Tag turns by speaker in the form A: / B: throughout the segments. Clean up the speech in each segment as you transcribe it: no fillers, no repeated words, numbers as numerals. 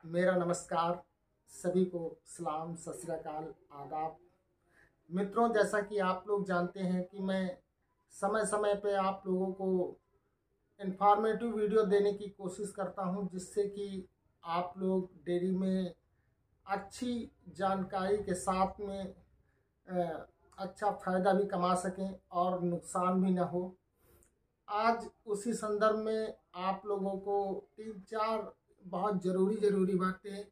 A: मेरा नमस्कार। सभी को सलाम, सत श्री अकाल, आदाब। मित्रों, जैसा कि आप लोग जानते हैं कि मैं समय समय पे आप लोगों को इन्फॉर्मेटिव वीडियो देने की कोशिश करता हूं, जिससे कि आप लोग डेयरी में अच्छी जानकारी के साथ में अच्छा फ़ायदा भी कमा सकें और नुकसान भी ना हो। आज उसी संदर्भ में आप लोगों को 3-4 बहुत ज़रूरी बातें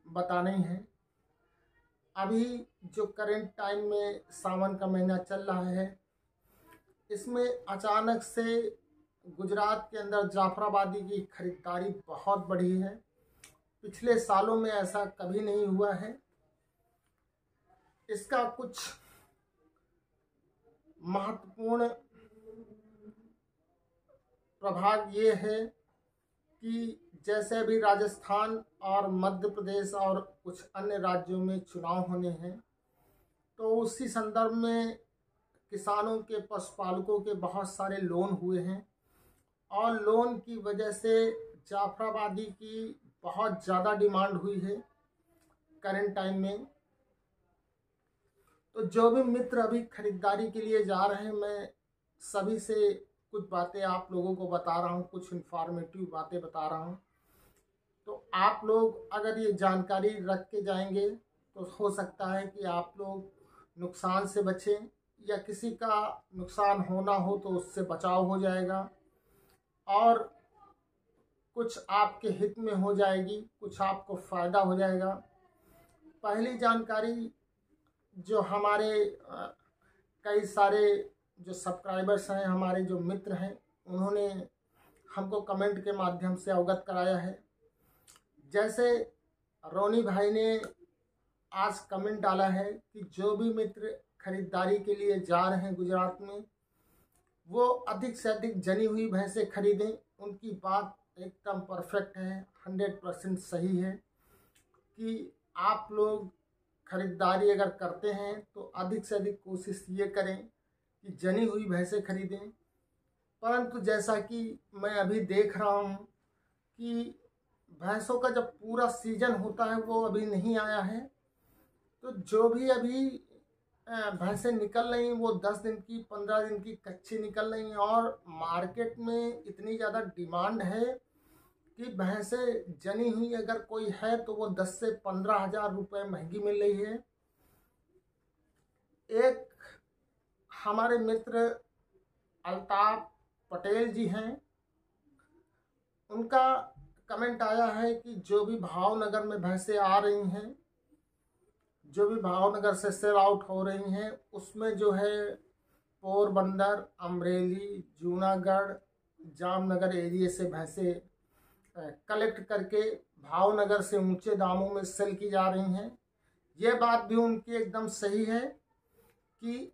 A: बतानी हैं। अभी जो करंट टाइम में सावन का महीना चल रहा है, इसमें अचानक से गुजरात के अंदर जाफराबादी की खरीदारी बहुत बढ़ी है। पिछले सालों में ऐसा कभी नहीं हुआ है। इसका कुछ महत्वपूर्ण प्रभाव ये है कि जैसे अभी राजस्थान और मध्य प्रदेश और कुछ अन्य राज्यों में चुनाव होने हैं, तो उसी संदर्भ में किसानों के, पशुपालकों के बहुत सारे लोन हुए हैं और लोन की वजह से जाफराबादी की बहुत ज़्यादा डिमांड हुई है करंट टाइम में। तो जो भी मित्र अभी खरीदारी के लिए जा रहे हैं, मैं सभी से कुछ बातें आप लोगों को बता रहा हूँ, कुछ इन्फॉर्मेटिव बातें बता रहा हूँ। तो आप लोग अगर ये जानकारी रख के जाएंगे तो हो सकता है कि आप लोग नुकसान से बचें, या किसी का नुकसान होना हो तो उससे बचाव हो जाएगा और कुछ आपके हित में हो जाएगी, कुछ आपको फ़ायदा हो जाएगा। पहली जानकारी जो हमारे कई सारे जो सब्सक्राइबर्स हैं, हमारे जो मित्र हैं, उन्होंने हमको कमेंट के माध्यम से अवगत कराया है। जैसे रोनी भाई ने आज कमेंट डाला है कि जो भी मित्र खरीदारी के लिए जा रहे हैं गुजरात में, वो अधिक से अधिक जनी हुई भैंसें खरीदें। उनकी बात एकदम परफेक्ट है, 100% सही है कि आप लोग खरीदारी अगर करते हैं तो अधिक से अधिक कोशिश ये करें कि जनी हुई भैंसें खरीदें। परंतु जैसा कि मैं अभी देख रहा हूँ कि भैंसों का जब पूरा सीजन होता है वो अभी नहीं आया है, तो जो भी अभी भैंसें निकल रही हैं वो 10 दिन की, 15 दिन की कच्ची निकल रही हैं और मार्केट में इतनी ज़्यादा डिमांड है कि भैंसें जनी हुई अगर कोई है तो वो 10 से 15 हज़ार रुपये महंगी मिल रही है। एक हमारे मित्र अल्ताफ पटेल जी हैं, उनका कमेंट आया है कि जो भी भावनगर में भैंसें आ रही हैं, जो भी भावनगर से सेल आउट हो रही हैं, उसमें जो है पोरबंदर, अमरेली, जूनागढ़, जामनगर एरिया से भैंसें कलेक्ट करके भावनगर से ऊंचे दामों में सेल की जा रही हैं। ये बात भी उनकी एकदम सही है कि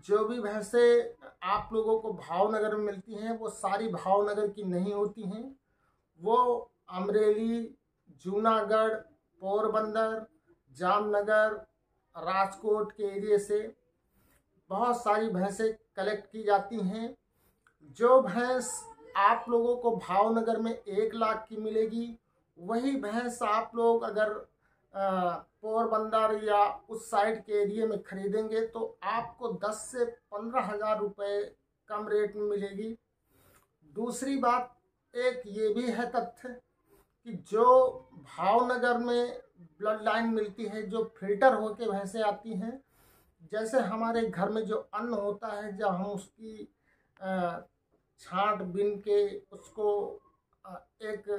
A: जो भी भैंसें आप लोगों को भावनगर में मिलती हैं वो सारी भावनगर की नहीं होती हैं। वो अमरेली, जूनागढ़, पोरबंदर, जामनगर, राजकोट के एरिया से बहुत सारी भैंसें कलेक्ट की जाती हैं। जो भैंस आप लोगों को भावनगर में 1 लाख की मिलेगी, वही भैंस आप लोग अगर पोरबंदर या उस साइड के एरिया में खरीदेंगे तो आपको 10 से 15 हज़ार रुपये कम रेट में मिलेगी। दूसरी बात एक ये भी है तथ्य कि जो भावनगर में ब्लड लाइन मिलती है, जो फिल्टर होके भैंसें आती हैं, जैसे हमारे घर में जो अन्न होता है, जब हम उसकी छांट बीन के उसको एक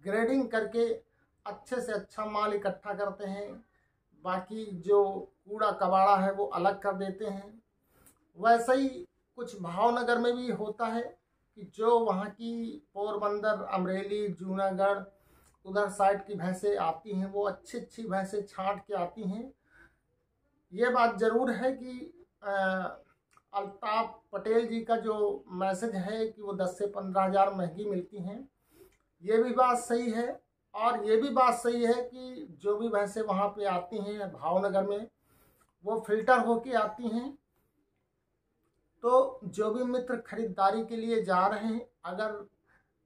A: ग्रेडिंग करके अच्छे से अच्छा माल इकट्ठा करते हैं, बाकी जो कूड़ा कबाड़ा है वो अलग कर देते हैं, वैसे ही कुछ भावनगर में भी होता है कि जो वहाँ की पोरबंदर, अमरेली, जूनागढ़ उधर साइड की भैंसें आती हैं, वो अच्छी अच्छी भैंसें छांट के आती हैं। ये बात ज़रूर है कि अल्ताफ पटेल जी का जो मैसेज है कि वो 10 से 15 हज़ार महंगी मिलती हैं, ये भी बात सही है। और ये भी बात सही है कि जो भी भैंसें वहाँ पे आती हैं भावनगर में, वो फिल्टर होके आती हैं। तो जो भी मित्र खरीदारी के लिए जा रहे हैं, अगर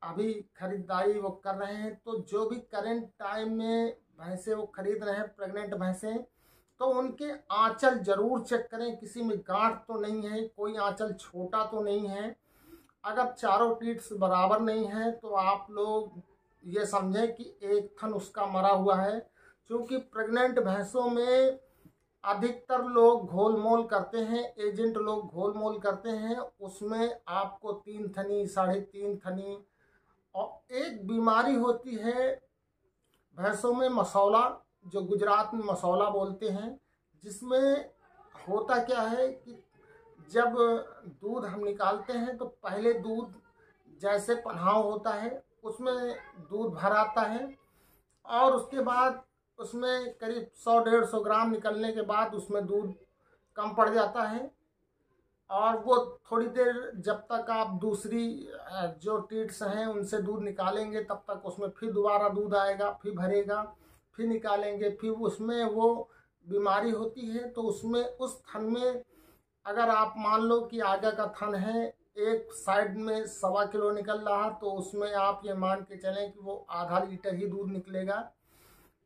A: अभी खरीदारी वो कर रहे हैं, तो जो भी करंट टाइम में भैंसें वो खरीद रहे हैं प्रेग्नेंट भैंसें, तो उनके आंचल जरूर चेक करें, किसी में गांठ तो नहीं है, कोई आंचल छोटा तो नहीं है। अगर चारों टीट्स बराबर नहीं है तो आप लोग ये समझें कि एक थन उसका मरा हुआ है, क्योंकि प्रेग्नेंट भैंसों में अधिकतर लोग घोलमोल करते हैं, एजेंट लोग घोलमोल करते हैं, उसमें आपको 3 थनी 3.5 थनी। और एक बीमारी होती है भैंसों में मसौला, जो गुजरात में मसौला बोलते हैं, जिसमें होता क्या है कि जब दूध हम निकालते हैं तो पहले दूध जैसे पन्हाव होता है उसमें दूध भर आता है, और उसके बाद उसमें करीब 100-150 ग्राम निकलने के बाद उसमें दूध कम पड़ जाता है, और वो थोड़ी देर जब तक आप दूसरी जो टीट्स हैं उनसे दूध निकालेंगे तब तक उसमें फिर दोबारा दूध आएगा, फिर भरेगा, फिर निकालेंगे, फिर उसमें वो बीमारी होती है। तो उसमें उस थन में अगर आप मान लो कि आगे का थन है, एक साइड में 1.25 किलो निकल रहा, तो उसमें आप ये मान के चलें कि वो आधा लीटर ही दूध निकलेगा।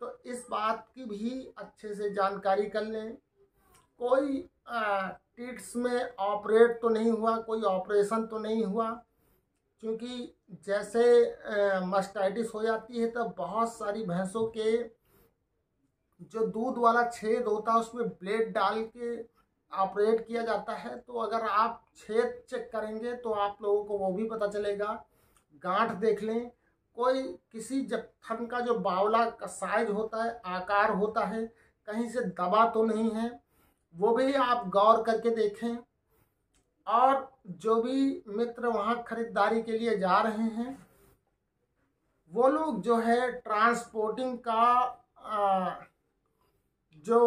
A: तो इस बात की भी अच्छे से जानकारी कर लें। कोई टीट्स में ऑपरेट तो नहीं हुआ, कोई ऑपरेशन तो नहीं हुआ, क्योंकि जैसे मास्टाइटिस हो जाती है तब बहुत सारी भैंसों के जो दूध वाला छेद होता है उसमें ब्लेड डाल के ऑपरेट किया जाता है। तो अगर आप छेद चेक करेंगे तो आप लोगों को वो भी पता चलेगा। गांठ देख लें, कोई किसी जब थन का जो बावला का साइज होता है, आकार होता है, कहीं से दबा तो नहीं है, वो भी आप गौर करके देखें। और जो भी मित्र वहाँ खरीदारी के लिए जा रहे हैं वो लोग जो है ट्रांसपोर्टिंग का जो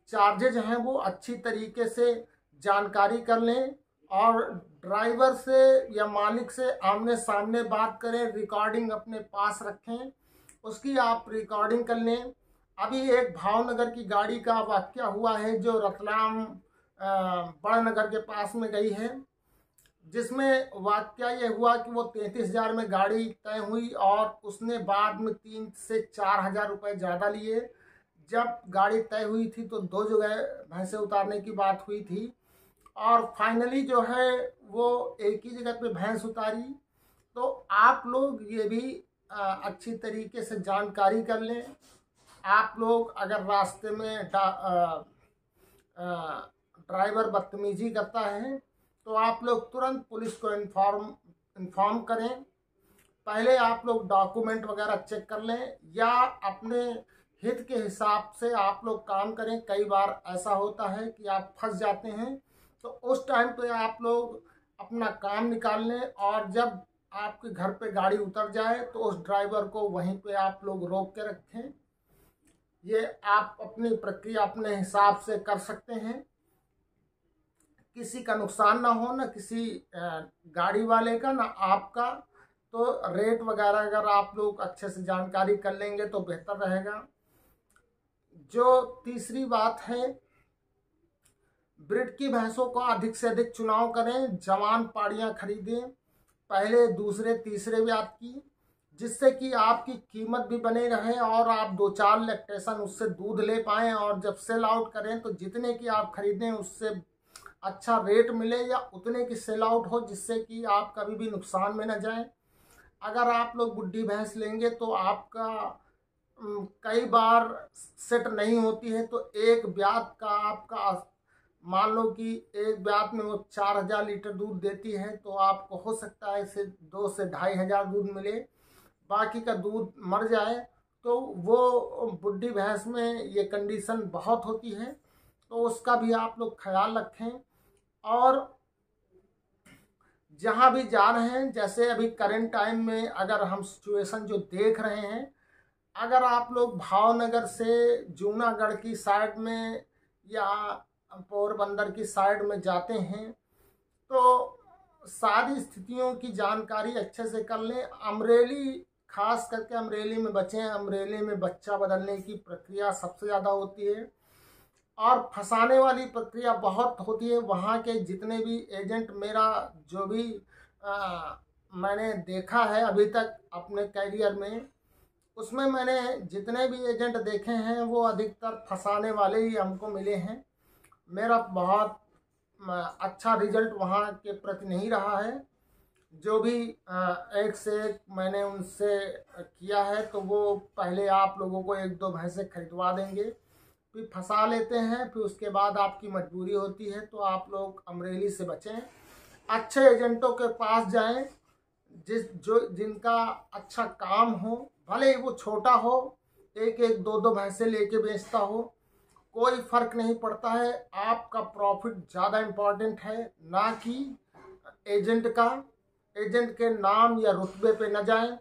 A: चार्जेज हैं वो अच्छी तरीके से जानकारी कर लें, और ड्राइवर से या मालिक से आमने सामने बात करें, रिकॉर्डिंग अपने पास रखें, उसकी आप रिकॉर्डिंग कर लें। अभी एक भावनगर की गाड़ी का वाकया हुआ है जो रतलाम बड़नगर के पास में गई है, जिसमें वाकया ये हुआ कि वो 33,000 में गाड़ी तय हुई और उसने बाद में 3 से 4 हज़ार रुपये ज़्यादा लिए। जब गाड़ी तय हुई थी तो 2 जगह भैंसे उतारने की बात हुई थी, और फाइनली जो है वो एक ही जगह पे भैंस उतारी। तो आप लोग ये भी अच्छी तरीके से जानकारी कर लें। आप लोग अगर रास्ते में ड्राइवर बदतमीजी करता है तो आप लोग तुरंत पुलिस को इन्फॉर्म करें। पहले आप लोग डॉक्यूमेंट वगैरह चेक कर लें, या अपने हित के हिसाब से आप लोग काम करें। कई बार ऐसा होता है कि आप फंस जाते हैं, तो उस टाइम पे आप लोग अपना काम निकाल लें, और जब आपके घर पे गाड़ी उतर जाए तो उस ड्राइवर को वहीं पे आप लोग रोक के रखें। ये आप अपनी प्रक्रिया अपने हिसाब से कर सकते हैं, किसी का नुकसान ना हो, ना किसी गाड़ी वाले का, ना आपका। तो रेट वगैरह अगर आप लोग अच्छे से जानकारी कर लेंगे तो बेहतर रहेगा। जो तीसरी बात है, ब्रीड की भैंसों का अधिक से अधिक चुनाव करें, जवान पाड़ियाँ खरीदें पहले, दूसरे, तीसरे ब्यात की, जिससे कि आपकी कीमत भी बने रहे और आप 2-4 लैक्टेशन उससे दूध ले पाएँ, और जब सेल आउट करें तो जितने की आप खरीदें उससे अच्छा रेट मिले, या उतने की सेल आउट हो, जिससे कि आप कभी भी नुकसान में न जाएं। अगर आप लोग बुढ़ी भैंस लेंगे तो आपका कई बार सेट नहीं होती है, तो एक ब्यात का आपका मान लो कि एक ब्यात में वो 4,000 लीटर दूध देती है, तो आपको हो सकता है इसे 2 से 2,500 दूध मिले, बाकी का दूध मर जाए। तो वो बुढ़ी भैंस में ये कंडीशन बहुत होती है, तो उसका भी आप लोग ख्याल रखें। और जहाँ भी जा रहे हैं, जैसे अभी करंट टाइम में अगर हम सिचुएशन जो देख रहे हैं, अगर आप लोग भावनगर से जूनागढ़ की साइड में या पोरबंदर की साइड में जाते हैं तो सारी स्थितियों की जानकारी अच्छे से कर लें। अमरेली, खास करके अमरेली में बचें। अमरेली में बच्चा बदलने की प्रक्रिया सबसे ज़्यादा होती है और फंसाने वाली प्रक्रिया बहुत होती है। वहाँ के जितने भी एजेंट, मेरा जो भी मैंने देखा है अभी तक अपने कैरियर में, उसमें मैंने जितने भी एजेंट देखे हैं वो अधिकतर फंसाने वाले ही हमको मिले हैं। मेरा बहुत अच्छा रिजल्ट वहाँ के प्रति नहीं रहा है। जो भी एक से एक मैंने उनसे किया है तो वो पहले आप लोगों को 1-2 भैंसे खरीदवा देंगे, फिर फंसा लेते हैं, फिर उसके बाद आपकी मजबूरी होती है। तो आप लोग अमरेली से बचें, अच्छे एजेंटों के पास जाएं, जिनका अच्छा काम हो, भले ही वो छोटा हो, 1-1, 2-2 भैंसे लेके बेचता हो, कोई फर्क नहीं पड़ता है। आपका प्रॉफिट ज़्यादा इम्पोर्टेंट है, ना कि एजेंट का। एजेंट के नाम या रुतबे पे न जाएं।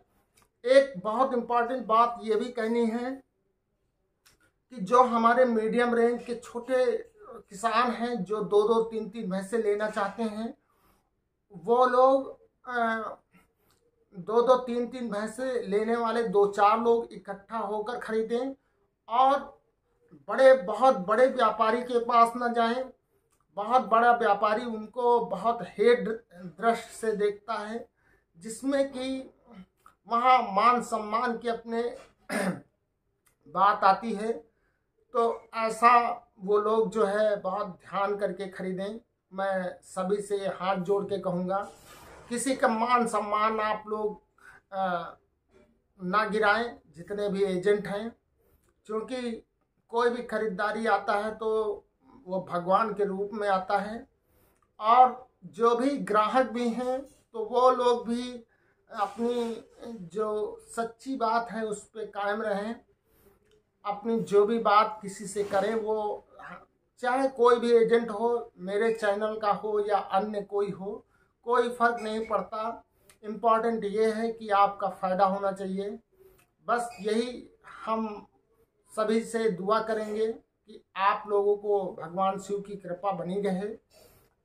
A: एक बहुत इम्पोर्टेंट बात ये भी कहनी है कि जो हमारे मीडियम रेंज के छोटे किसान हैं जो 2-2, 3-3 भैंसे लेना चाहते हैं, वो लोग 2-2, 3-3 भैंसे लेने वाले 2-4 लोग इकट्ठा होकर खरीदें और बहुत बड़े व्यापारी के पास न जाएं। बहुत बड़ा व्यापारी उनको बहुत हेट दृष्टि से देखता है, जिसमें कि वहाँ मान सम्मान की अपने बात आती है। तो ऐसा वो लोग जो है बहुत ध्यान करके खरीदें। मैं सभी से हाथ जोड़ के कहूँगा, किसी का मान सम्मान आप लोग ना गिराएं, जितने भी एजेंट हैं, क्योंकि कोई भी खरीदारी आता है तो वो भगवान के रूप में आता है। और जो भी ग्राहक भी हैं तो वो लोग भी अपनी जो सच्ची बात है उस पर कायम रहें। अपनी जो भी बात किसी से करें, वो चाहे कोई भी एजेंट हो, मेरे चैनल का हो या अन्य कोई हो, कोई फ़र्क नहीं पड़ता। इम्पॉर्टेंट ये है कि आपका फ़ायदा होना चाहिए। बस यही हम सभी से दुआ करेंगे कि आप लोगों को भगवान शिव की कृपा बनी रहे।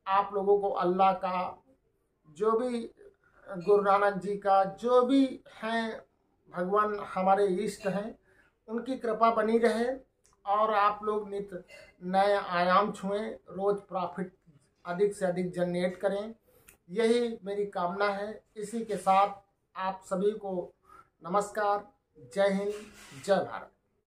A: आप लोगों को अल्लाह का, जो भी गुरु नानक जी का, जो भी हैं भगवान हमारे इष्ट हैं, उनकी कृपा बनी रहे और आप लोग नित्य नए आयाम छुएं, रोज़ प्रॉफिट अधिक से अधिक जनरेट करें। यही मेरी कामना है। इसी के साथ आप सभी को नमस्कार। जय हिंद, जय भारत।